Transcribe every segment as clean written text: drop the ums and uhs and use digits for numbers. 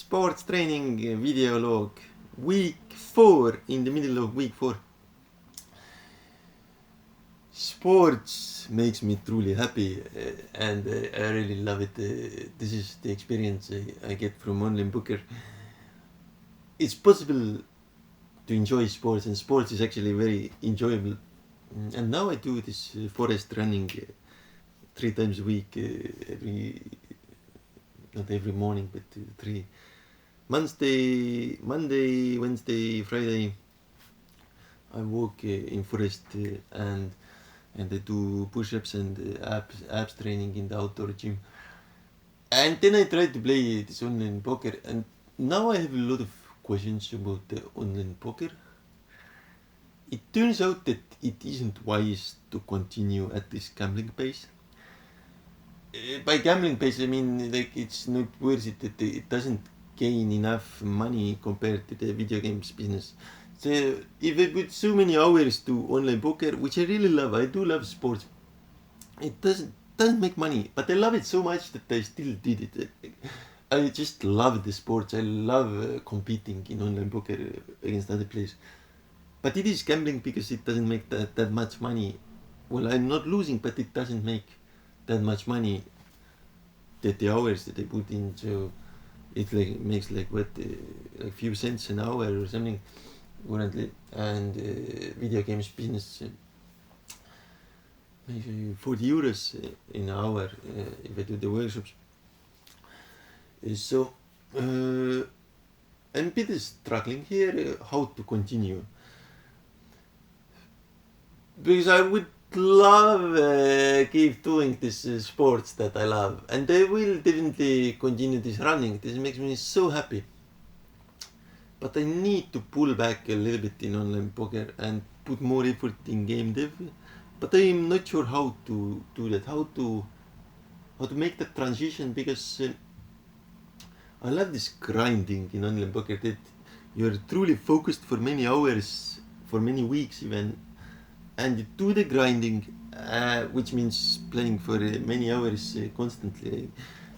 Sports training video log. Week 4, in the middle of week 4. Sports makes me truly happy and I really love it. This is the experience I get from online poker. It's possible to enjoy sports, and sports is actually very enjoyable. And now I do this forest running 3 times a week, not every morning, but 3. Monday, Wednesday, Friday, I walk in forest and I do push-ups and abs training in the outdoor gym. And then I try to play this online poker, and now I have a lot of questions about the online poker. It turns out that it isn't wise to continue at this gambling pace. By gambling pace, I mean like it's not worth it, that it doesn't gain enough money compared to the video games business. So if I put so many hours to online poker, which I really love, I do love sports, it doesn't make money, but I love it so much that I still did it. I just love the sports. I love competing in online poker against other players. But it is gambling because it doesn't make that much money. Well, I'm not losing, but it doesn't make that much money, that the hours that I put in. So it like makes like like few cents an hour or something currently. And video games business maybe 40 euros an hour if I do the workshops. So I'm a bit struggling here how to continue, because I would love keep doing this sports that I love, and I will definitely continue this running. This makes me so happy, but I need to pull back a little bit in online poker and put more effort in game dev. But I'm not sure how to do that, how to make that transition, because I love this grinding in online poker, that you're truly focused for many hours, for many weeks even, and you do the grinding, which means playing for many hours constantly,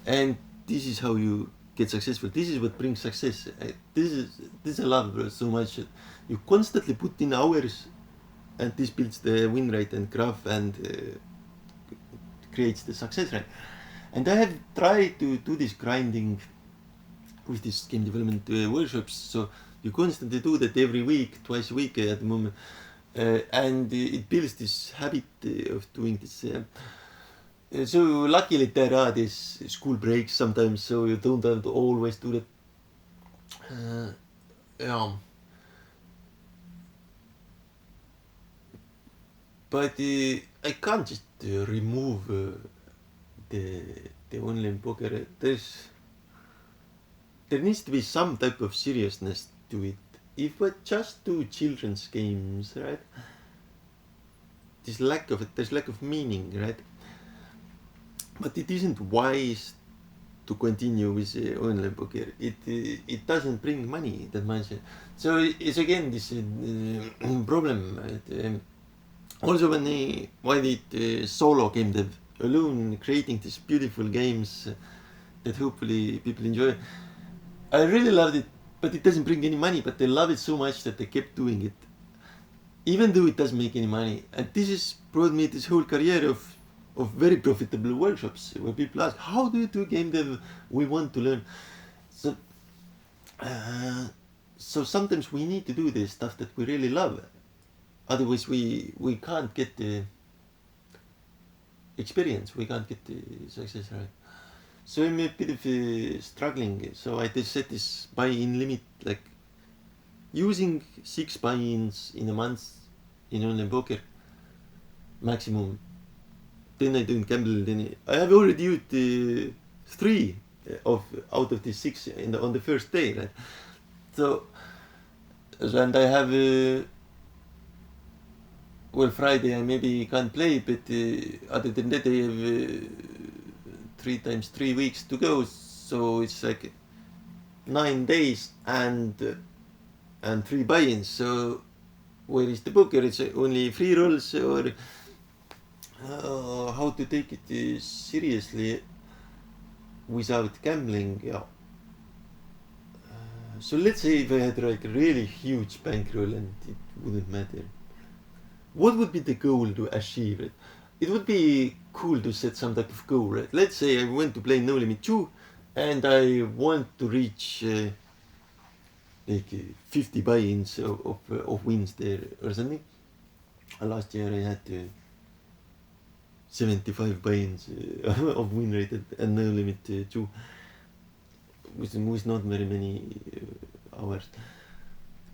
and this is how you get successful. This is what brings success. This I love so much. You constantly put in hours, and this builds the win rate and graph and creates the success rate. And I have tried to do this grinding with this game development workshops. So you constantly do that every week, twice a week at the moment. And it builds this habit of doing this. So luckily there are these school breaks sometimes, so you don't have to always do that. Yeah. But I can't just remove the online poker. There needs to be some type of seriousness to it. If I just do children's games, right? There's lack of meaning, right? But it isn't wise to continue with online poker. It doesn't bring money that much. So it's again this problem. Right? Also, when I did solo game dev alone, creating these beautiful games that hopefully people enjoy, I really loved it, but it doesn't bring any money. But I love it so much that I kept doing it, even though it doesn't make any money. And this has brought me this whole career of very profitable workshops where people ask, how do you do game dev? We want to learn. So sometimes we need to do the stuff that we really love. Otherwise we can't get the experience, we can't get the success, right? So I'm a bit of struggling. So I just set this buy-in limit, like using 6 buy-ins in a month in online poker maximum. Then I don't gamble. Then I have already used 3 out of the 6 on the first day, right? So and I have well, Friday I maybe can't play, but other than that I have 3 times 3 weeks to go, so it's like 9 days and 3 buy-ins. So where is the poker? It's only 3 rolls, or how to take it seriously without gambling. Yeah. So let's say if I had like a really huge bankroll and it wouldn't matter, what would be the goal to achieve it? It would be cool to set some type of goal, right? Let's say I want to play No Limit 2 and I want to reach like 50 buy-ins of wins there or something. Last year I had 75 buy-ins of win rate at No Limit 2, with not very many hours.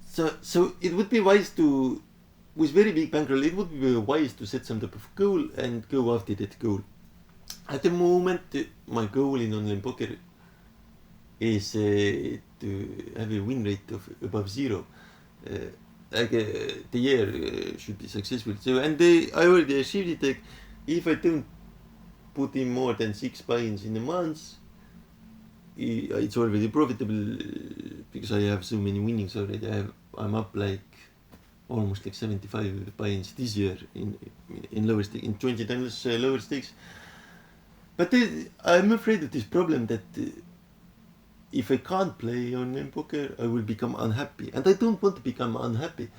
So it would be wise to, with very big bankroll, it would be wise to set some type of goal and go after that goal. At the moment, my goal in online poker is to have a win rate of above 0. The year should be successful. So, and I already achieved it. Like, if I don't put in more than 6 buy-ins in a month, it's already profitable because I have so many winnings already. I'm up like almost like 75 buy-ins this year in lower stakes, in 20 times lower stakes. But I'm afraid of this problem that if I can't play online poker, I will become unhappy, and I don't want to become unhappy.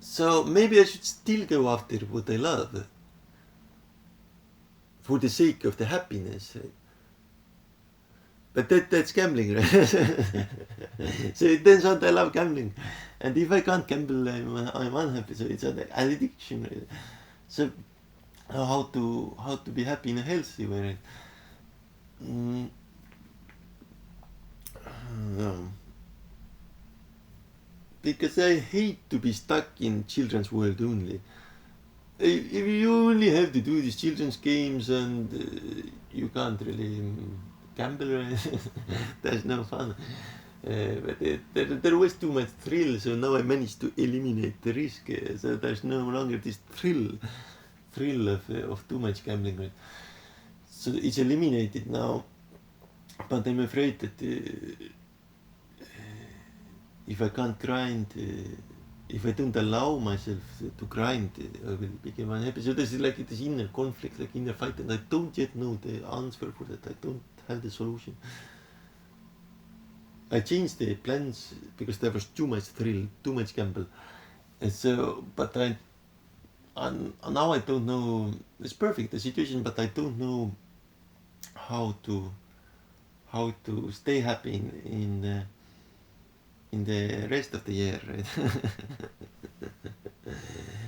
So maybe I should still go after what I love for the sake of the happiness. But that's gambling, right? So it turns out I love gambling, and if I can't gamble, I'm unhappy. So it's an addiction, right? So how to be happy in a healthy way, right? Because I hate to be stuck in children's world only. If you only have to do these children's games and you can't really gamble, right? There's no fun. But there was too much thrill, so now I managed to eliminate the risk. So there's no longer this thrill of too much gambling, right? So it's eliminated now. But I'm afraid that if I can't grind, if I don't allow myself to grind, I will become unhappy. So there's like this inner conflict, like inner fight, and I don't yet know the answer for that. I don't have the solution. I changed the plans because there was too much thrill, too much gamble. And so, but now I don't know. It's perfect, the situation, but I don't know how to stay happy in the rest of the year, right?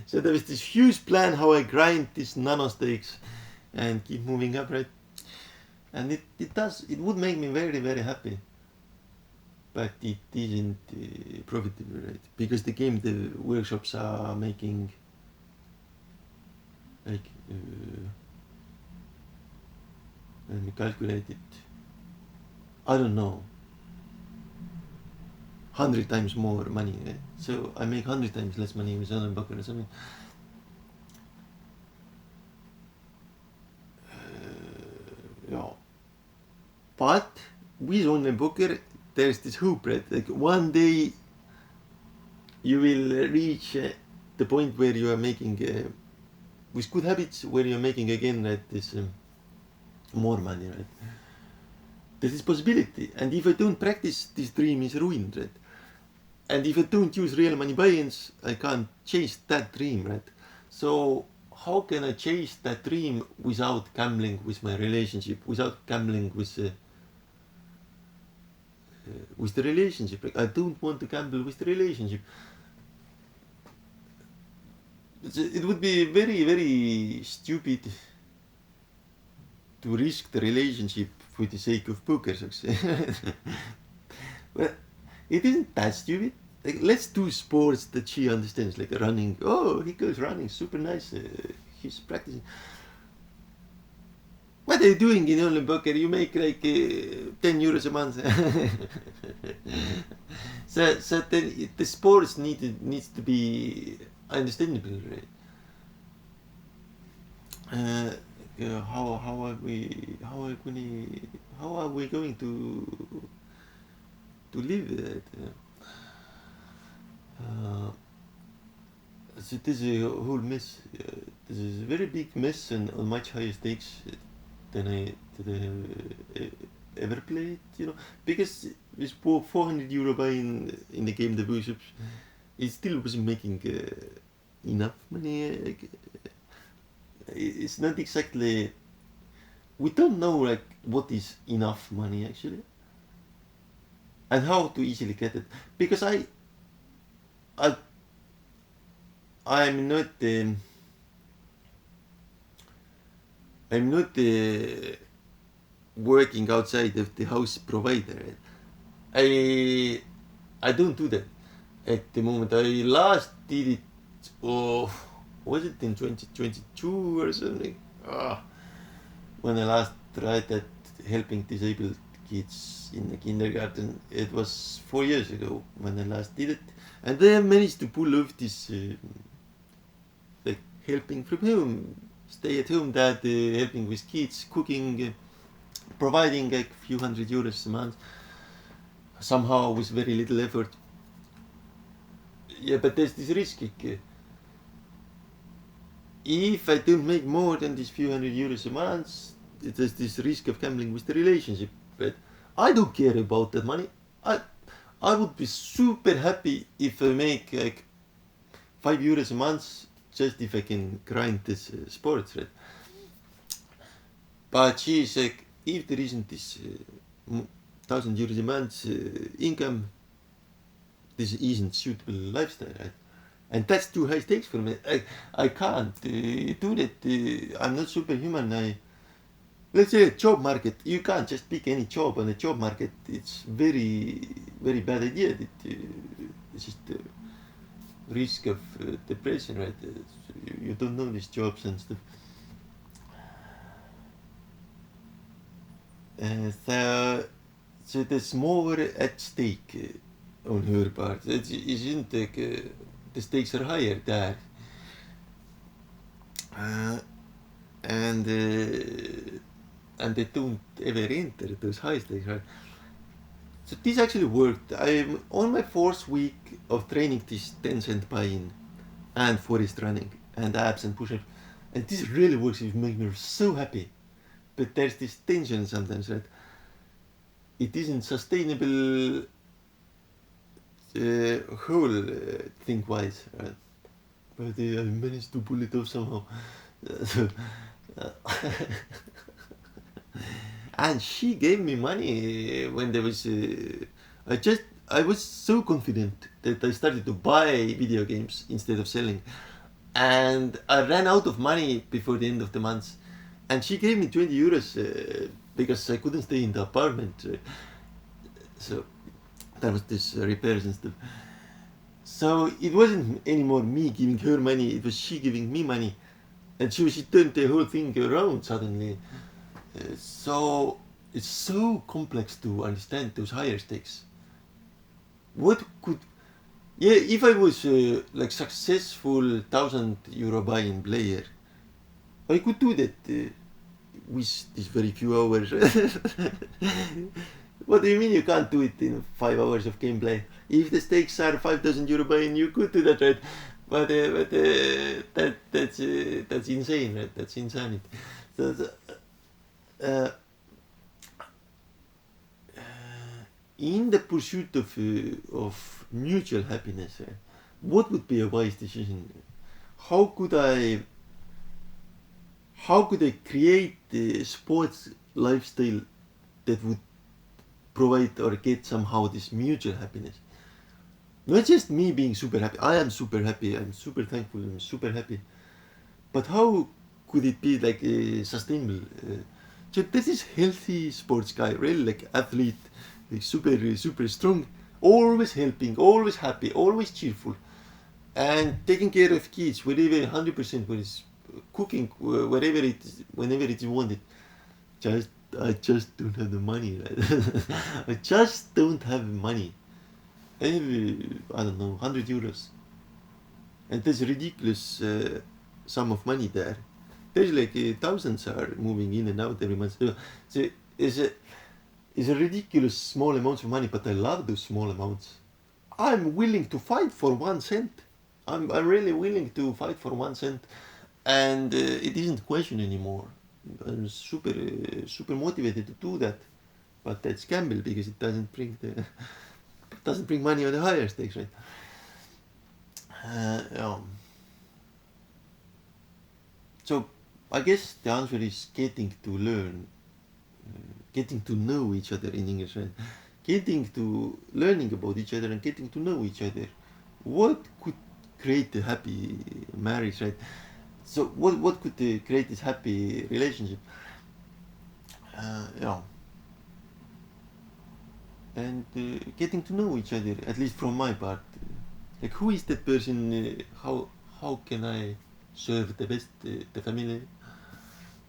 So there was this huge plan how I grind these nano stakes and keep moving up, right? And it would make me very, very happy. But it isn't profitable, right? Because the workshops are making like, let me calculate it. I don't know. 100 times more money, right? So I make 100 times less money with online poker or something. Yeah. But with online poker, there's this hope, right? Like one day you will reach the point where you are making, with good habits, where you're making again, right, this more money, right? There's this possibility, and if I don't practice, this dream is ruined, right? And if I don't use real money buy-ins, I can't chase that dream, right? So how can I chase that dream without gambling with my relationship, without gambling with the relationship? Like, I don't want to gamble with the relationship. It would be very, very stupid to risk the relationship for the sake of poker success. Well, it isn't that stupid. Like, let's do sports that she understands, like running. Oh, he goes running, super nice. He's practicing. What are you doing in online poker? You make like 10 euros a month. So then the sports needs to be understandable, right? How are we going to live it? So this is a whole mess. This is a very big mess and on much higher stakes than I have ever played. Because with 400 euro buy in the game, the push-ups, it still wasn't making enough money. It's not exactly. We don't know like what is enough money actually, and how to easily get it. Because I, I'm not, I'm not working outside of the house provider. I, I don't do that at the moment. I last did it. Oh, was it in 2022 or something? Ah, when I last tried that helping disabled kids in the kindergarten, it was 4 years ago when I last did it, and then I managed to pull off this like helping from home, stay at home dad, helping with kids, cooking, providing like a few hundred euros a month, somehow with very little effort. Yeah, but there's this risk. Like, if I don't make more than these few hundred euros a month, there's this risk of gambling with the relationship. But I don't care about that money. I I would be super happy if I make like 5 euros a month just if I can grind this sports, right? But she's like, if there isn't this 1,000 euros a month income, this isn't suitable lifestyle, right? And that's too high stakes for me. I can't do that. I'm not superhuman. Let's say job market. You can't just pick any job on the job market. It's very bad idea. It's just risk of depression, right? You don't know these jobs and stuff. So there's more at stake on her part. It isn't like the stakes are higher there. Uh, and they don't ever enter those high stakes, right? So this actually worked. I'm on my fourth week of training this 10 cent buy-in and forest running and abs and push-ups, and this really works. It makes me so happy. But there's this tension sometimes, right? It isn't sustainable whole thing-wise, right? But I managed to pull it off somehow. So, uh, and she gave me money when there was. I was so confident that I started to buy video games instead of selling, and I ran out of money before the end of the month, and she gave me 20 euros because I couldn't stay in the apartment. So there was this repairs and stuff. So it wasn't anymore me giving her money; it was she giving me money, and she turned the whole thing around suddenly. So it's so complex to understand those higher stakes. What could, yeah, if I was like successful 1,000 euro buy-in player, I could do that with these very few hours. What do you mean you can't do it in 5 hours of gameplay? If the stakes are 5,000 euro buy-in, you could do that, right? But that's insane, right? That's insanity. So, uh, in the pursuit of mutual happiness, what would be a wise decision? How could I how could I create the sports lifestyle that would provide or get somehow this mutual happiness? Not just me being super happy. I am super happy. I'm super thankful. I'm super happy. But how could it be like sustainable? So this is healthy sports guy, really like athlete, like super strong, always helping, always happy, always cheerful, and taking care of kids wherever 100% when it's cooking wherever it is, whenever it is wanted. Just I just don't have the money. Right? I just don't have money. I have I don't know 100 euros, and there's a ridiculous sum of money there. There's like thousands are moving in and out every month. So it's a ridiculous small amounts of money, but I love those small amounts. I'm willing to fight for 1 cent. I'm really willing to fight for 1 cent, and it isn't question anymore. I'm super motivated to do that. but that's gamble because it doesn't bring money on the higher stakes, right? Yeah. So I guess the answer is getting to learn, getting to know each other in English, right? Getting to learning about each other and getting to know each other. What could create a happy marriage, right? So what could create this happy relationship? Yeah, and getting to know each other, at least from my part. Like who is that person? How can I serve the best the family?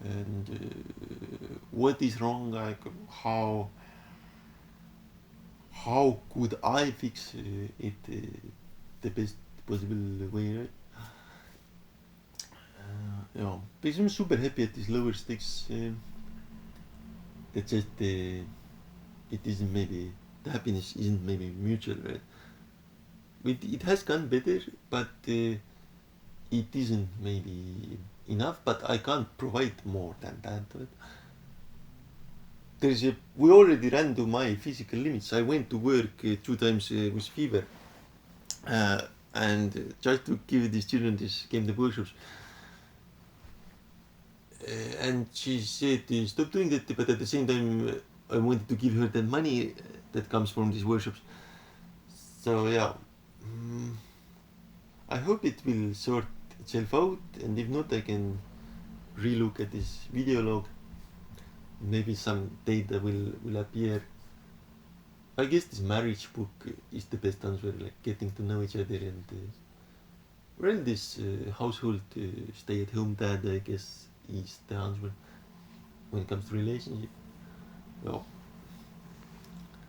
And what is wrong? Like how could I fix it the best possible way, right? Yeah, because I'm super happy at these lower stakes. It's just it isn't maybe the happiness isn't maybe mutual, right? It has gone better, but it isn't maybe enough. But I can't provide more than that. Right? We already ran to my physical limits. I went to work 2 times with fever, uh, and just to give these children this came the workshops. And she said stop doing that, but at the same time I wanted to give her the money that comes from these workshops. So yeah, mm, I hope it will sort itself out, and if not, I can relook at this video log. Maybe some data will appear. I guess this marriage book is the best answer, like getting to know each other and well, this household stay-at-home dad, I guess, is the answer when it comes to relationship. Well,